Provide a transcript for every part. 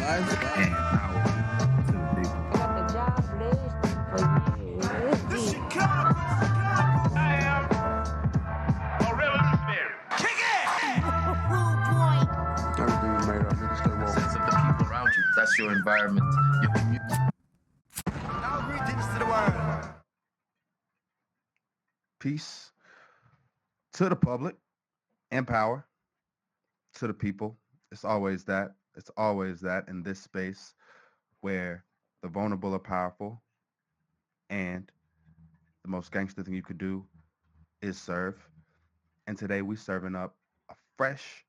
and power to the people. Got the job list for you. This Chicago. I am a revolutionary. Kick it! Everything is made up, niggas stay woke. Sense of the people around you. That's your environment, your community. Now greetings to the world. Peace to the public and power to the people. It's always that. It's always that in this space where the vulnerable are powerful and the most gangster thing you could do is serve. And today we serving up a fresh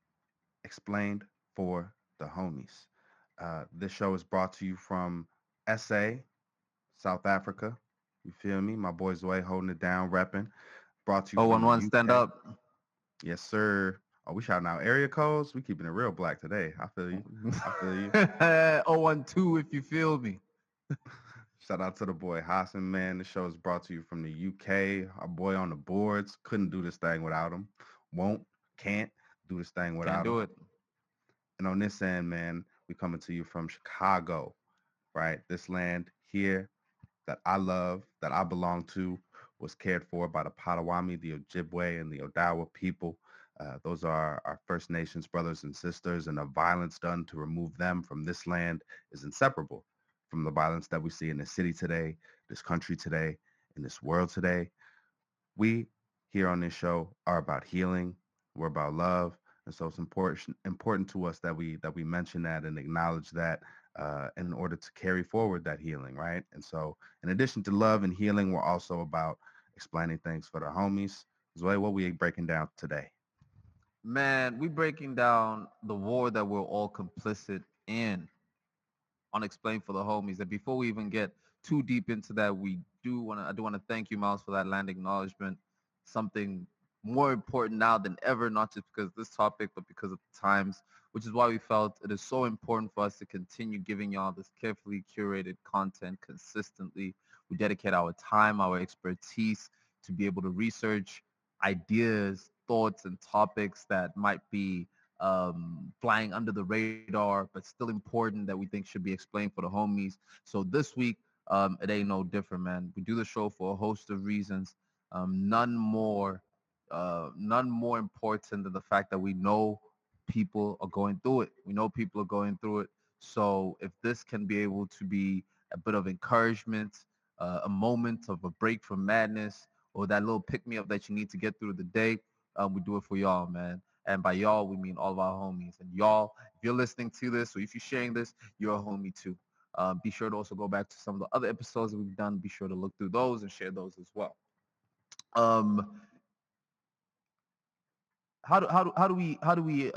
explained for the homies. This show is brought to you from SA, South Africa. You feel me? My boy Zoe holding it down, repping. Brought to you from the 011 stand UK. up. Yes, sir. Oh, we shouting out area codes. We keeping it real black today. I feel you. I feel you. 012 if you feel me. Shout out to the boy Hassan, man. The show is brought to you from the UK. Our boy on the boards. Couldn't do this thing without him. Can't do this thing without Can't do him. it. And on this end, man, we coming to you from Chicago, right? This land here that I love, that I belong to, was cared for by the Potawatomi, the Ojibwe, and the Odawa people. Those are our First Nations brothers and sisters, and the violence done to remove them from this land is inseparable from the violence that we see in this city today, this country today, in this world today. We here on this show are about healing. We're about love. And so it's important to us that we mention that and acknowledge that in order to carry forward that healing, right? And so in addition to love and healing, we're also about explaining things for the homies. Zoe, what we breaking down today? Man, we breaking down the war that we're all complicit in on Explain for the Homies. And before we even get too deep into that, I do want to thank you, Miles, for that land acknowledgement. Something more important now than ever, not just because of this topic, but because of the times, which is why we felt it is so important for us to continue giving y'all this carefully curated content consistently. We dedicate our time, our expertise to be able to research ideas, thoughts, and topics that might be flying under the radar, but still important that we think should be explained for the homies. So this week, it ain't no different, man. We do the show for a host of reasons. None more important than the fact that we know people are going through it. We know people are going through it. So if this can be able to be a bit of encouragement, a moment of a break from madness, or that little pick-me-up that you need to get through the day, we do it for y'all, man. And by y'all, we mean all of our homies. And y'all, if you're listening to this, or if you're sharing this, you're a homie too. Be sure to also go back to some of the other episodes that we've done. Be sure to look through those and share those as well. How do we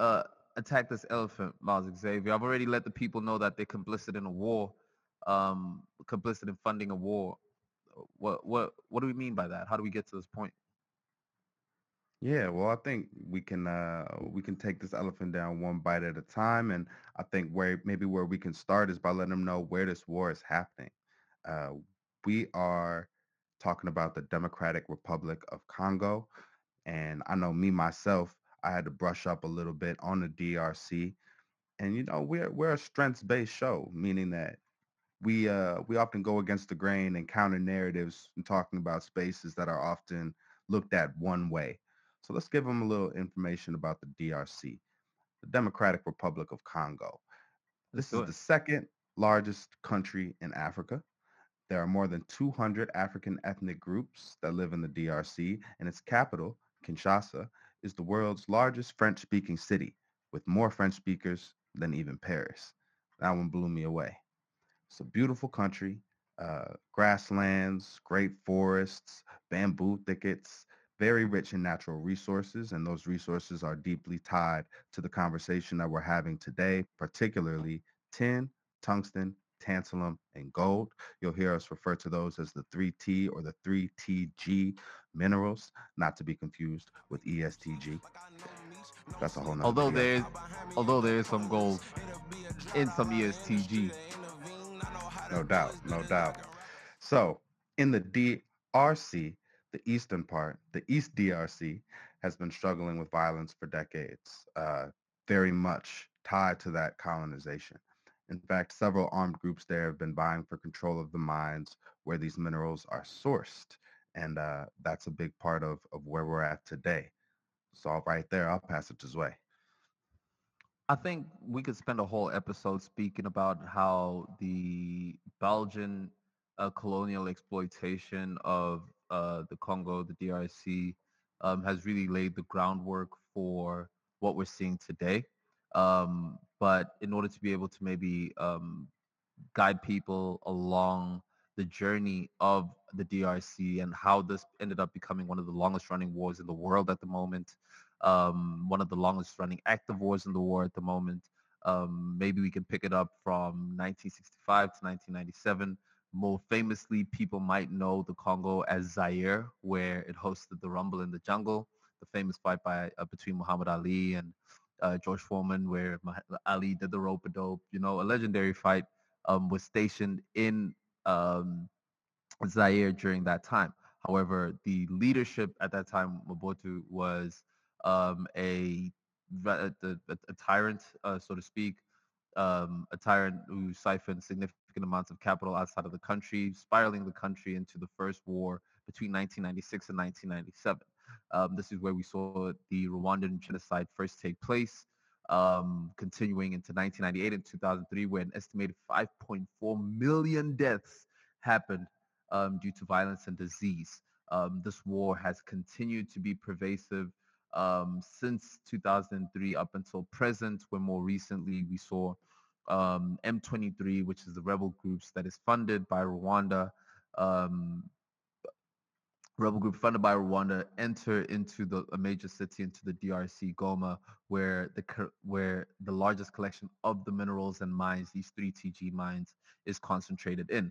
attack this elephant, Miles Xavier? I've already let the people know that they're complicit in a war, complicit in funding a war. What do we mean by that? How do we get to this point? Yeah, well, I think we can take this elephant down one bite at a time, and I think where we can start is by letting them know where this war is happening. We are talking about the Democratic Republic of Congo, and I know me myself, I had to brush up a little bit on the DRC, and we're a strengths-based show, meaning that we often go against the grain and counter narratives and talking about spaces that are often looked at one way. So let's give them a little information about the DRC, the Democratic Republic of Congo. This is the second largest country in Africa. There are more than 200 African ethnic groups that live in the DRC, and its capital, Kinshasa, is the world's largest French-speaking city, with more French speakers than even Paris. That one blew me away. It's a beautiful country, grasslands, great forests, bamboo thickets, very rich in natural resources, and those resources are deeply tied to the conversation that we're having today, particularly tin, tungsten, tantalum, and gold. You'll hear us refer to those as the 3T or the 3TG minerals, not to be confused with ESTG. That's a whole nother Although there is some gold in some ESTG. No doubt, no doubt. So in the DRC, the eastern part, the East DRC, has been struggling with violence for decades, very much tied to that colonization. In fact, several armed groups there have been vying for control of the mines where these minerals are sourced. And that's a big part of where we're at today. So right there, I'll pass it to Zway. I think we could spend a whole episode speaking about how the Belgian colonial exploitation of the Congo, the DRC, has really laid the groundwork for what we're seeing today. But in order to be able to maybe guide people along the journey of the DRC and how this ended up becoming one of the longest running wars in the world at the moment, one of the longest running active wars in the war at the moment. Maybe we can pick it up from 1965 to 1997. More famously, people might know the Congo as Zaire, where it hosted the Rumble in the Jungle, the famous fight between Muhammad Ali and George Foreman, where Ali did the rope a dope, a legendary fight, was stationed in um, Zaire during that time. However, the leadership at that time, Mobutu, was a tyrant, so to speak, a tyrant who siphoned significant amounts of capital outside of the country, spiraling the country into the first war between 1996 and 1997. This is where we saw the Rwandan genocide first take place, continuing into 1998 and 2003, where an estimated 5.4 million deaths happened due to violence and disease. This war has continued to be pervasive since 2003 up until present, where more recently we saw M23, which is the rebel groups that is funded by Rwanda, um, enter into a major city, into the DRC, Goma, where the largest collection of the minerals and mines, these three TG mines, is concentrated in.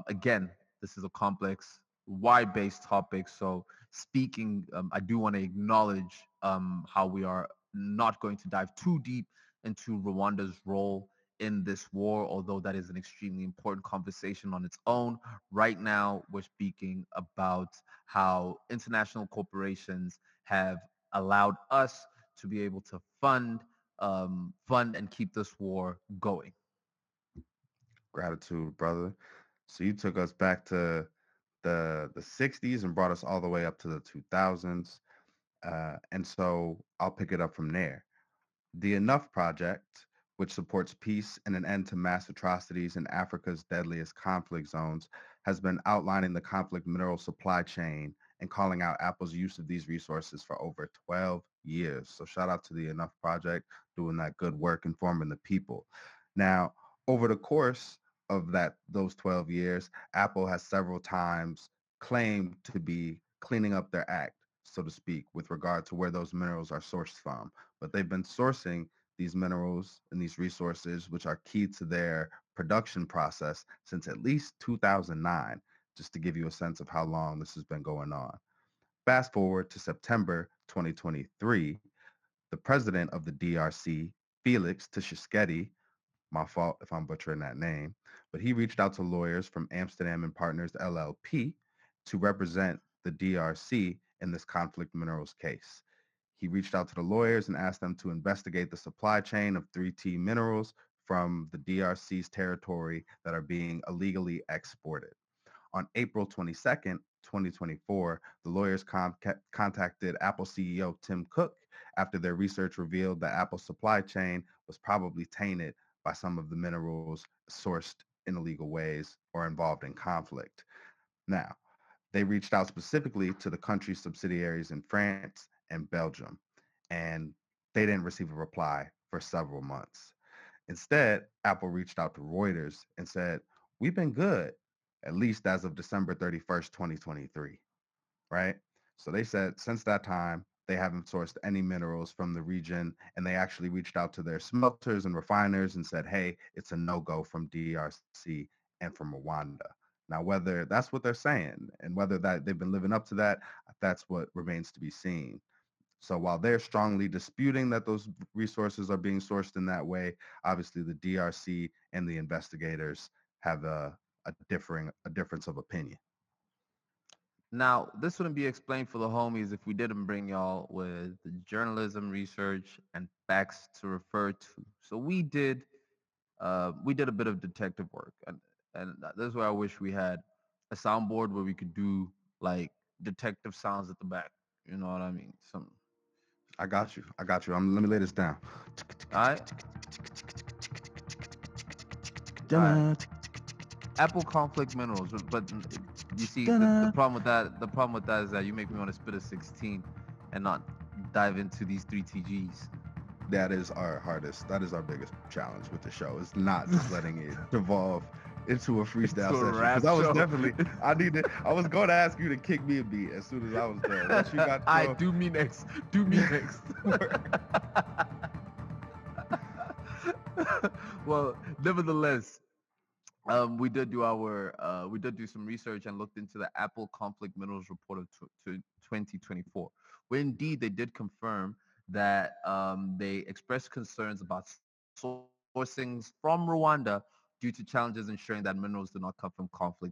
Again, this is a complex, wide-based topic. So speaking, I do want to acknowledge how we are not going to dive too deep into Rwanda's role in this war, although that is an extremely important conversation on its own. Right now, we're speaking about how international corporations have allowed us to be able to fund and keep this war going. Gratitude, brother. So you took us back to the 60s and brought us all the way up to the 2000s. And so I'll pick it up from there. The Enough Project, which supports peace and an end to mass atrocities in Africa's deadliest conflict zones, has been outlining the conflict mineral supply chain and calling out Apple's use of these resources for over 12 years. So shout out to the Enough Project doing that good work informing the people. Now, over the course of those 12 years, Apple has several times claimed to be cleaning up their act, so to speak, with regard to where those minerals are sourced from. But they've been sourcing these minerals and these resources, which are key to their production process, since at least 2009, just to give you a sense of how long this has been going on. Fast forward to September 2023, the president of the DRC, Felix Tshisekedi, my fault if I'm butchering that name, but he reached out to lawyers from Amsterdam and Partners LLP to represent the DRC in this conflict minerals case. He reached out to the lawyers and asked them to investigate the supply chain of 3T minerals from the DRC's territory that are being illegally exported. On April 22nd, 2024, the lawyers contacted Apple CEO Tim Cook after their research revealed that Apple's supply chain was probably tainted by some of the minerals sourced in illegal ways or involved in conflict. Now, they reached out specifically to the country's subsidiaries in France and Belgium, and they didn't receive a reply for several months. Instead, Apple reached out to Reuters and said, "We've been good, at least as of December 31st, 2023." Right? So they said since that time, they haven't sourced any minerals from the region, and they actually reached out to their smelters and refiners and said, "Hey, it's a no-go from DRC and from Rwanda." Now, whether that's what they're saying and whether that they've been living up to that, that's what remains to be seen. So while they're strongly disputing that those resources are being sourced in that way, obviously the DRC and the investigators have a difference of opinion. Now, this wouldn't be explained for the homies if we didn't bring y'all with the journalism, research, and facts to refer to. So we did we did a bit of detective work, and this is where I wish we had a soundboard where we could do like detective sounds at the back. You know what I mean? Some. I got you. I got you. Let me lay this down. All right. All right. Apple conflict minerals, but you see the problem with that is that you make me want to spit a 16 and not dive into these three TGs. That is our hardest. That is our biggest challenge with the show. Is not just letting it devolve into a freestyle To a session. rap Because I was show. definitely, I was going to ask you to kick me a beat as soon as I was done. Once you got I your, do me next. Do me next. Well, nevertheless, we did do some research and looked into the Apple conflict minerals report of 2024, where indeed they did confirm that they expressed concerns about sourcings from Rwanda due to challenges ensuring that minerals do not come from conflict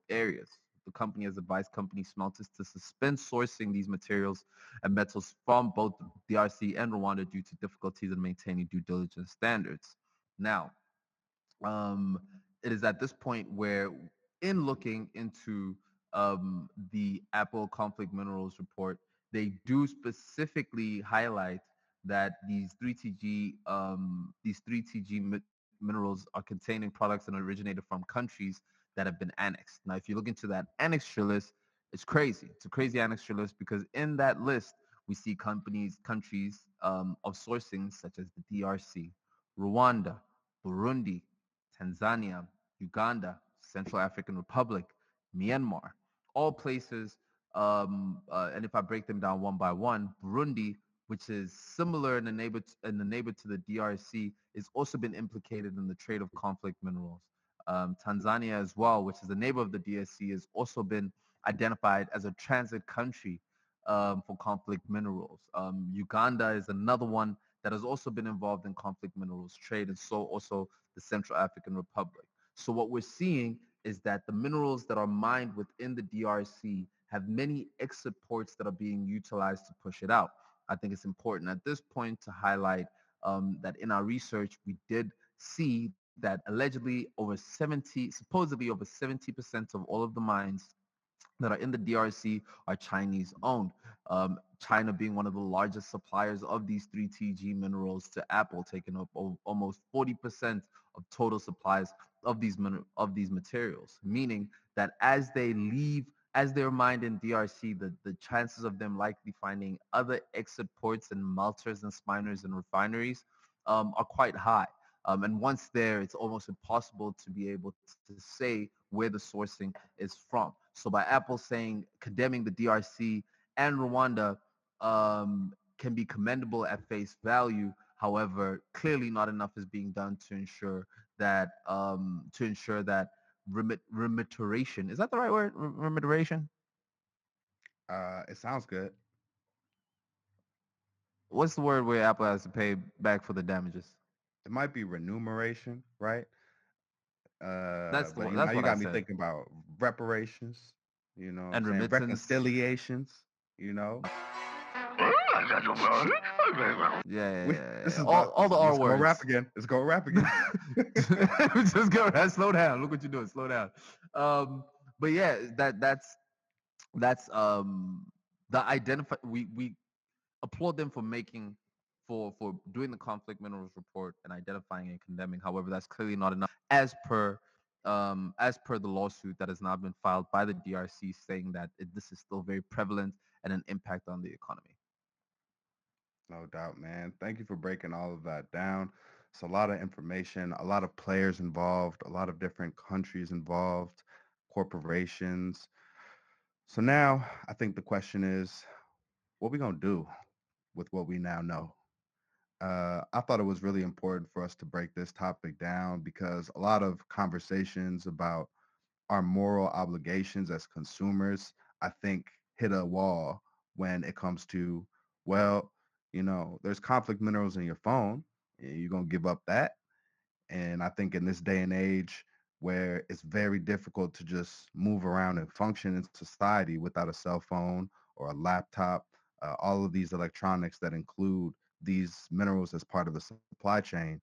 areas. The company has advised company smelters to suspend sourcing these materials and metals from both the DRC and Rwanda due to difficulties in maintaining due diligence standards. Now, um, it is at this point where, in looking into the Apple conflict minerals report, they do specifically highlight that these 3TG minerals are containing products that originated from countries that have been annexed. Now, if you look into that annexure list, it's crazy. It's a crazy annexure list because in that list we see countries of sourcing such as the DRC, Rwanda, Burundi, Tanzania, Uganda, Central African Republic, Myanmar, all places. And if I break them down one by one, Burundi, which is similar in the neighbor to the DRC, is also been implicated in the trade of conflict minerals. Tanzania as well, which is the neighbor of the DRC, has also been identified as a transit country for conflict minerals. Uganda is another one that has also been involved in conflict minerals trade, and so also the Central African Republic. So what we're seeing is that the minerals that are mined within the DRC have many exit ports that are being utilized to push it out. I think it's important at this point to highlight that in our research, we did see that allegedly supposedly over 70% of all of the mines that are in the DRC are Chinese owned. China being one of the largest suppliers of these 3TG minerals to Apple, taking up almost 40% of total supplies of of these materials, meaning that as they're mined in DRC, the chances of them likely finding other exit ports and melters and spiners and refineries are quite high. And once there, it's almost impossible to be able to say where the sourcing is from. So by Apple saying condemning the DRC and Rwanda can be commendable at face value. However, clearly not enough is being done to ensure that remitteration, is that the right word? Remitteration? it sounds good. What's the word where Apple has to pay back for the damages? It might be remuneration, right? But That's you what I got me said. thinking about reparations. You know what I'm And saying? remittance. Reconciliations. You know, Yeah, yeah, yeah, this yeah. is All about all the R let's go rap words. again. Let's go rap again. Just go. Slow down. Look what you're doing. Slow down. But yeah, that's the identify. We applaud them for making for doing the conflict minerals report and identifying and condemning. However, that's clearly not enough as per the lawsuit that has now been filed by the DRC, saying that this is still very prevalent and an impact on the economy. No doubt, man. Thank you for breaking all of that down. It's a lot of information, a lot of players involved, a lot of different countries involved, corporations. So now I think the question is, what we gonna do with what we now know? I thought it was really important for us to break this topic down because a lot of conversations about our moral obligations as consumers, I think, hit a wall when it comes to, well, there's conflict minerals in your phone. You're going to give up that. And I think in this day and age where it's very difficult to just move around and function in society without a cell phone or a laptop, all of these electronics that include these minerals as part of the supply chain,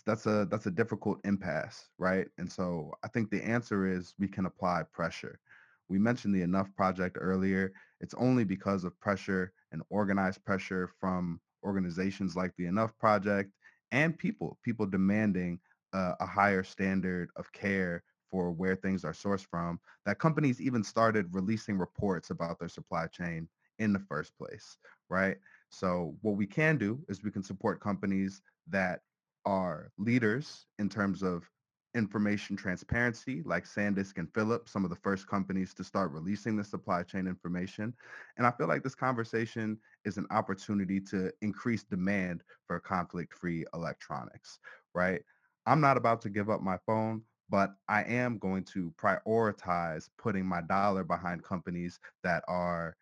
that's a difficult impasse, right? And so I think the answer is we can apply pressure. We mentioned the Enough Project earlier. It's only because of pressure and organized pressure from organizations like the Enough Project and people demanding a higher standard of care for where things are sourced from, that companies even started releasing reports about their supply chain in the first place, right? So what we can do is we can support companies that are leaders in terms of information transparency, like SanDisk and Philips, some of the first companies to start releasing the supply chain information. And I feel like this conversation is an opportunity to increase demand for conflict-free electronics, right? I'm not about to give up my phone, but I am going to prioritize putting my dollar behind companies that are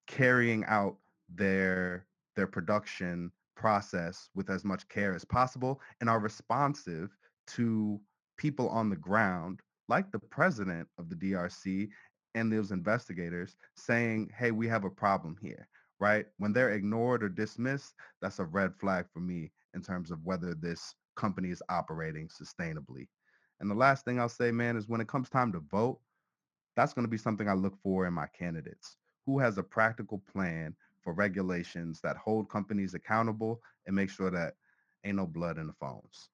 carrying out their production process with as much care as possible and are responsive to people on the ground like the president of the DRC and those investigators saying, hey, we have a problem here, right? When they're ignored or dismissed, that's a red flag for me in terms of whether this company is operating sustainably. And the last thing I'll say, man, is when it comes time to vote, that's going to be something I look for in my candidates. Who has a practical plan for regulations that hold companies accountable and make sure that ain't no blood in the phones?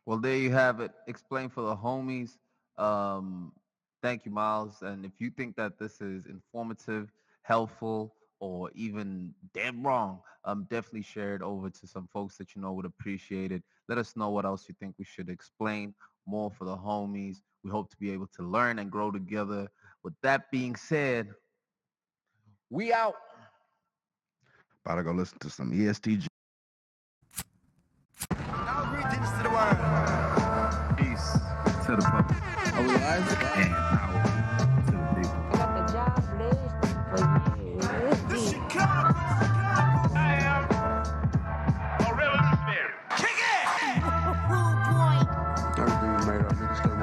Well, there you have it. Explain for the homies. Thank you, Miles. And if you think that this is informative, helpful, or even dead wrong, definitely share it over to some folks that you know would appreciate it. Let us know what else you think we should explain more for the homies. We hope to be able to learn and grow together. With that being said, we out. About to go listen to some ESTG. Now greetings to the world. Peace to the public. Are we live? And power to the people. I got the job list for you. The Chicago. I am a revolutionary. Kick it!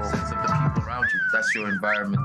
Sense of the people around you. That's your environment.